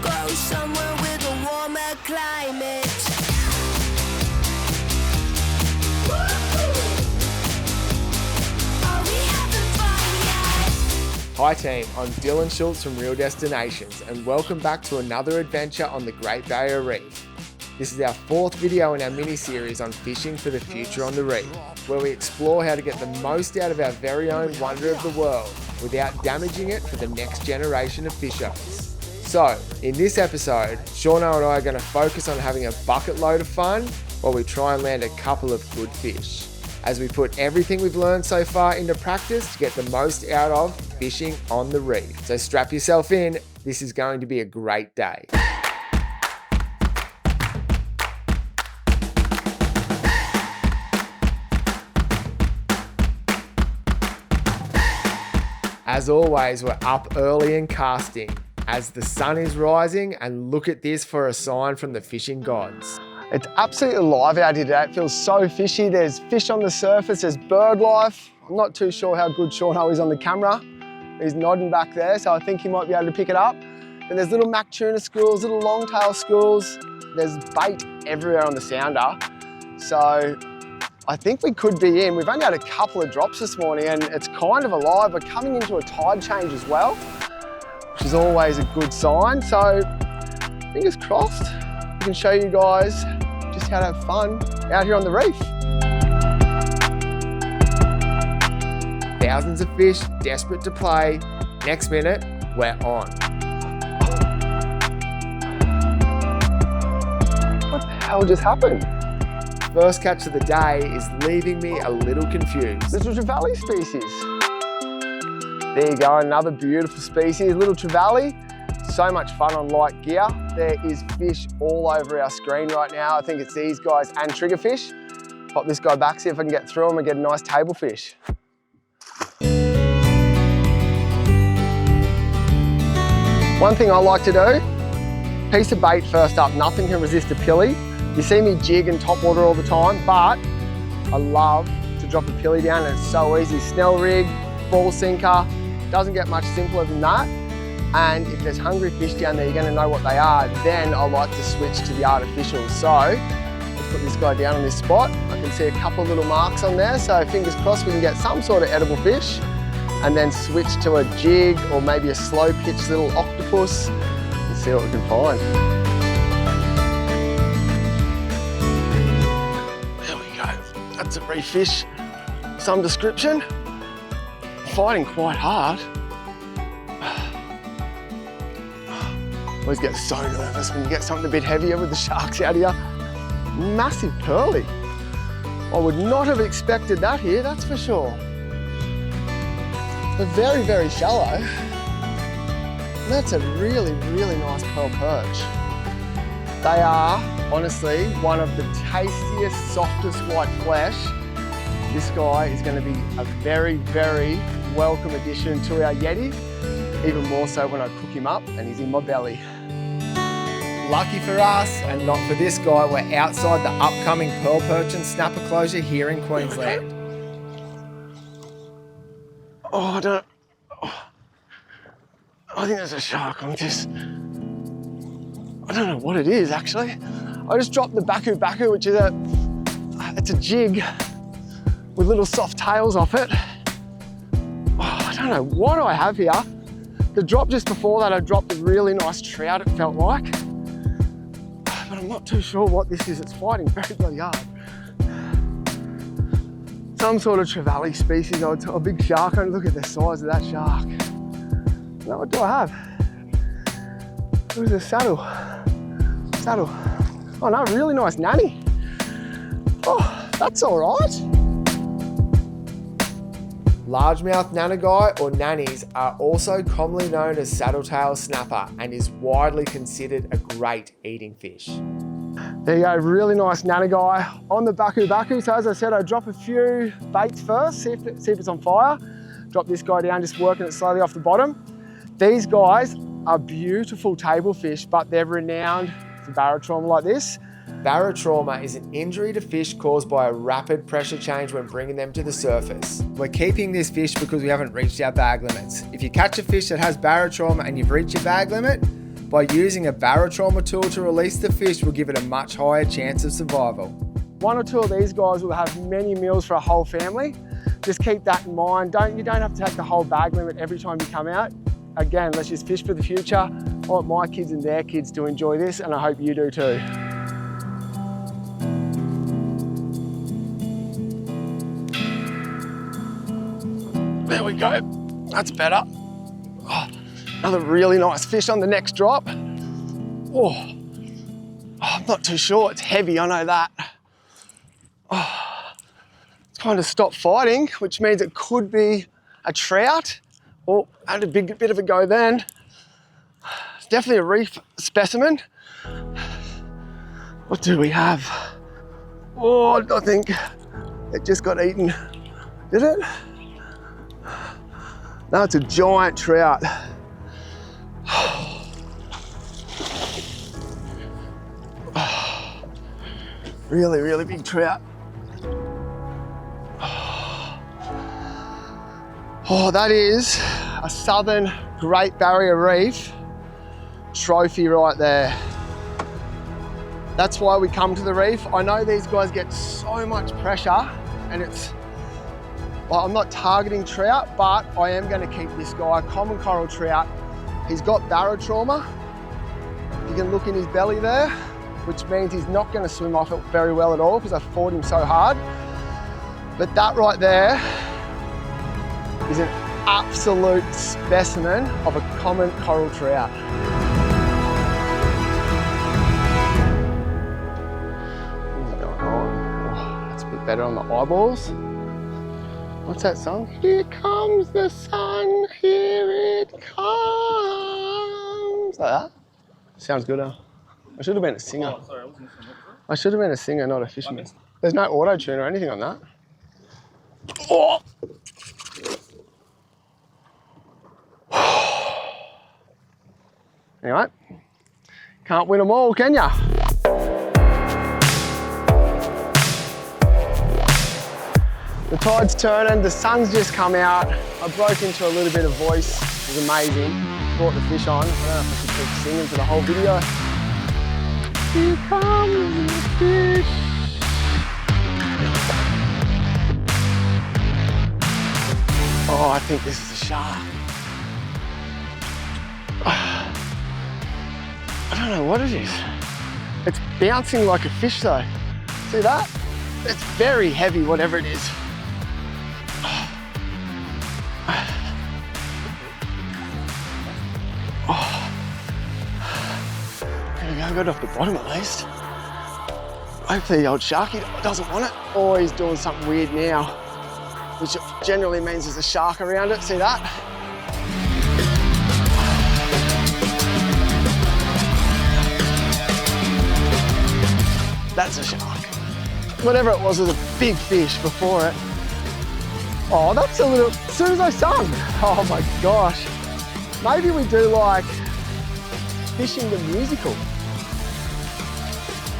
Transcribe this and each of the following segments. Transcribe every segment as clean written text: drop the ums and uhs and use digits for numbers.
go somewhere with a warmer climate. Are we having fun yet? Hi team, I'm Dylan Schultz from Real Destinations and welcome back to another adventure on the Great Barrier Reef. This is our fourth video in our mini-series on fishing for the future on the reef, where we explore how to get the most out of our very own wonder of the world without damaging it for the next generation of fishers. So, in this episode, Shauno and I are going to focus on having a bucket load of fun while we try and land a couple of good fish, as we put everything we've learned so far into practice to get the most out of fishing on the reef. So strap yourself in, this is going to be a great day. As always, we're up early and casting as the sun is rising, and look at this for a sign from the fishing gods. It's absolutely alive out here today. It feels so fishy. There's fish on the surface, there's bird life. I'm not too sure how good Shauno is on the camera. He's nodding back there, so I think he might be able to pick it up. And there's little mac tuna schools, little longtail schools. There's bait everywhere on the sounder. So I think we could be in. We've only had a couple of drops this morning and it's kind of alive. We're coming into a tide change as well, which is always a good sign. So fingers crossed, we can show you guys just how to have fun out here on the reef. Thousands of fish, desperate to play. Next minute, we're on. What the hell just happened? First catch of the day is leaving me a little confused. This was a Trevally species. There you go, another beautiful species, little Trevally. So much fun on light gear. There is fish all over our screen right now. I think it's these guys and triggerfish. Pop this guy back, see if I can get through them and get a nice table fish. One thing I like to do, piece of bait first up, nothing can resist a pilly. You see me jig and top water all the time, but I love to drop a pilly down and it's so easy. Snell rig, ball sinker, doesn't get much simpler than that. And if there's hungry fish down there, you're gonna know what they are. Then I like to switch to the artificial. So let's put this guy down on this spot. I can see a couple of little marks on there. So fingers crossed we can get some sort of edible fish and then switch to a jig or maybe a slow pitch little octopus and see what we can find. That's a reef fish, some description. Fighting quite hard. Always get so nervous when you get something a bit heavier with the sharks out here. Massive pearly. I would not have expected that here, that's for sure. They're very, very shallow. That's a really, really nice pearl perch. They are, honestly, one of the tastiest, softest white flesh. This guy is going to be a very, very welcome addition to our Yeti, even more so when I cook him up and he's in my belly. Lucky for us, and not for this guy, we're outside the upcoming pearl perch and snapper closure here in Queensland. I think there's a shark on this. I don't know what it is actually. I just dropped the Baku, which is it's a jig with little soft tails off it. I don't know what do I have here. The drop just before that, I dropped a really nice trout, it felt like. But I'm not too sure what this is. It's fighting very bloody hard. Some sort of Trevally species, a big shark. Only look at the size of that shark. Now what do I have? Where's the saddle? Oh no, really nice nanny. Oh, that's all right. Largemouth nannygai or nannies are also commonly known as saddletail snapper and is widely considered a great eating fish. There you go, really nice nannygai on the Baku. So as I said, I drop a few baits first, see if it's on fire. Drop this guy down, just working it slowly off the bottom. These guys are beautiful table fish, but they're renowned for barotrauma like this. Barotrauma is an injury to fish caused by a rapid pressure change when bringing them to the surface. We're keeping this fish because we haven't reached our bag limits. If you catch a fish that has barotrauma and you've reached your bag limit, By using a Barotrauma tool to release the fish will give it a much higher chance of survival. 1 or 2 of these guys will have many meals for a whole family. Just keep that in mind. You don't have to take the whole bag limit every time you come out. Again, let's just fish for the future. I want my kids and their kids to enjoy this, and I hope you do too. There we go. That's better. Oh, another really nice fish on the next drop. Oh, I'm not too sure. It's heavy, I know that. Oh, it's kind of stopped fighting, which means it could be a trout. Oh, I had a bit of a go then. It's definitely a reef specimen. What do we have? Oh, I think it just got eaten. Did it? No, it's a giant trout. Really, really big trout. Oh, that is a southern Great Barrier Reef trophy right there. That's why we come to the reef. I know these guys get so much pressure, and well, I'm not targeting trout, but I am going to keep this guy, common coral trout. He's got barotrauma. You can look in his belly there, which means he's not going to swim off it very well at all because I fought him so hard. But that right there is an absolute specimen of a common coral trout. What's going on? Oh, that's a bit better on the eyeballs. What's that song? Here comes the sun, here it comes. Like that? Sounds good, huh? I should have been a singer. Oh, sorry, I wasn't listening. I should have been a singer, not a fisherman. There's no auto-tune or anything on that. Oh! Anyway, can't win them all, can ya? The tide's turning, the sun's just come out. I broke into a little bit of voice, it was amazing. Brought the fish on. I don't know if I should keep singing for the whole video. Here comes the fish. Oh, I think this is a shark. I don't know what it is. It's bouncing like a fish though. See that? It's very heavy, whatever it is. There we go, got it off the bottom at least. Hopefully the old sharky doesn't want it. Or he's doing something weird now, which generally means there's a shark around it. See that? That's a shark. Whatever it was a big fish before it. Oh, that's a little, as soon as I sung. Oh my gosh. Maybe we do like fishing the musical.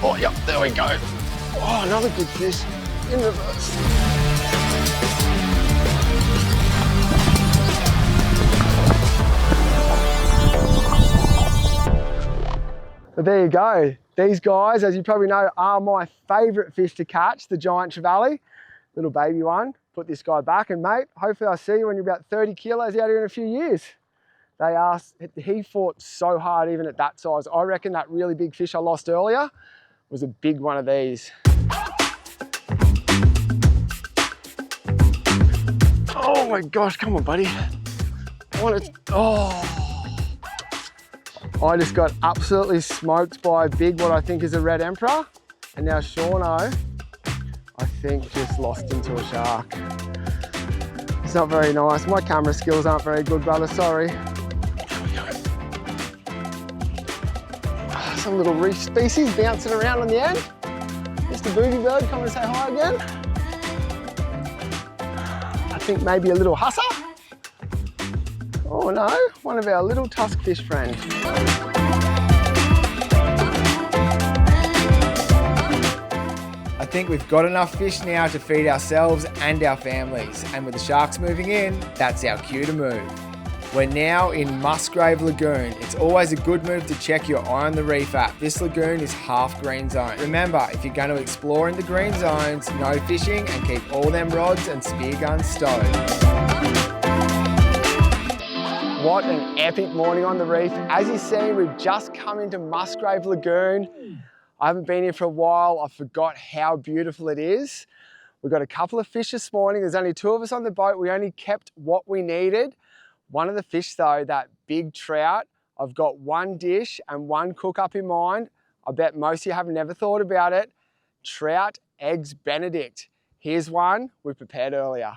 Oh, yep, there we go. Oh, another good fish in reverse. But there you go. These guys, as you probably know, are my favourite fish to catch, the giant Trevally, little baby one. Put this guy back, and mate, hopefully I'll see you when you're about 30 kilos out here in a few years. He fought so hard even at that size. I reckon that really big fish I lost earlier was a big one of these. Oh my gosh, come on, buddy. I just got absolutely smoked by a big, what I think is a red emperor. And now Shauno, I think, just lost into a shark. It's not very nice. My camera skills aren't very good, brother, sorry. Some little reef species bouncing around on the end. Mr. Boogie Bird, come and say hi again. I think maybe a little husser. Oh no, one of our little tusk fish friends. I think we've got enough fish now to feed ourselves and our families, and with the sharks moving in, that's our cue to move. We're now in Musgrave Lagoon. It's always a good move to check your eye on the Reef App. This lagoon is half green zone. Remember, if you're going to explore in the green zones, no fishing and keep all them rods and spear guns stowed. What an epic morning on the reef. As you see, we've just come into Musgrave Lagoon. I haven't been here for a while. I forgot how beautiful it is. We've got a couple of fish this morning. There's only 2 of us on the boat. We only kept what we needed. One of the fish though, that big trout, I've got 1 dish and 1 cook up in mind. I bet most of you have never thought about it. Trout eggs Benedict. Here's one we prepared earlier.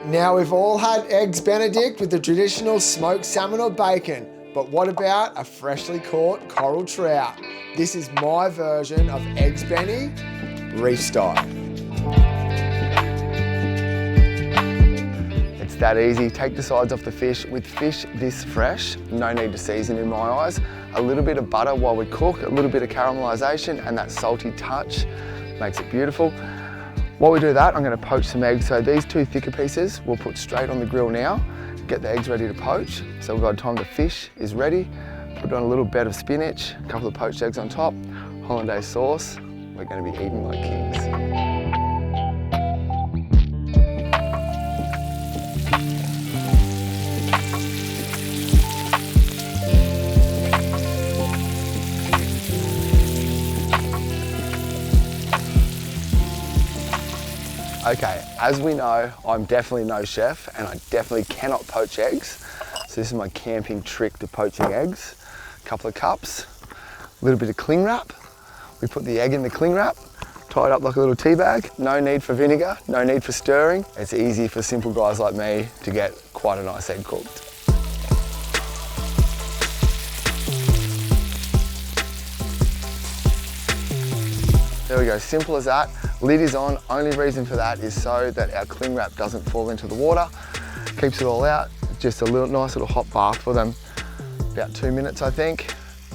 Now we've all had eggs Benedict with the traditional smoked salmon or bacon, but what about a freshly caught coral trout? This is my version of eggs Benny, reef style. It's that easy. Take the sides off the fish. With fish this fresh, no need to season in my eyes. A little bit of butter while we cook, a little bit of caramelisation, and that salty touch makes it beautiful. While we do that, I'm going to poach some eggs. So these 2 thicker pieces we'll put straight on the grill now. Get the eggs ready to poach. So we've got time the fish is ready. Put on a little bed of spinach, a couple of poached eggs on top, hollandaise sauce. We're going to be eating like kings. Okay, as we know, I'm definitely no chef and I definitely cannot poach eggs. So this is my camping trick to poaching eggs. A couple of cups, a little bit of cling wrap. We put the egg in the cling wrap, tie it up like a little tea bag. No need for vinegar, no need for stirring. It's easy for simple guys like me to get quite a nice egg cooked. There we go, simple as that. Lid is on, only reason for that is so that our cling wrap doesn't fall into the water. Keeps it all out, just a nice little hot bath for them. About 2 minutes, I think.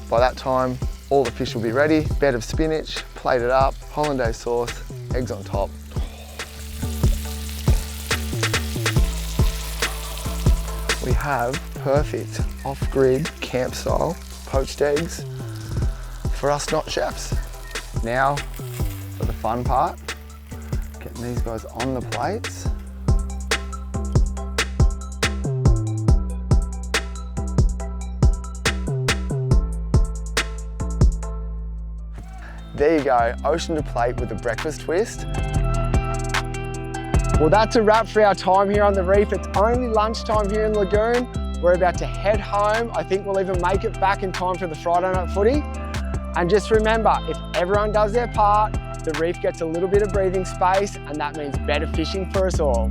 By that time, all the fish will be ready. Bed of spinach, plated up, hollandaise sauce, eggs on top. We have perfect off-grid camp style poached eggs for us not chefs. Now, for the fun part, getting these guys on the plates. There you go, ocean to plate with a breakfast twist. Well, that's a wrap for our time here on the reef. It's only lunchtime here in Lagoon. We're about to head home. I think we'll even make it back in time for the Friday night footy. And just remember, if everyone does their part, the reef gets a little bit of breathing space, and that means better fishing for us all.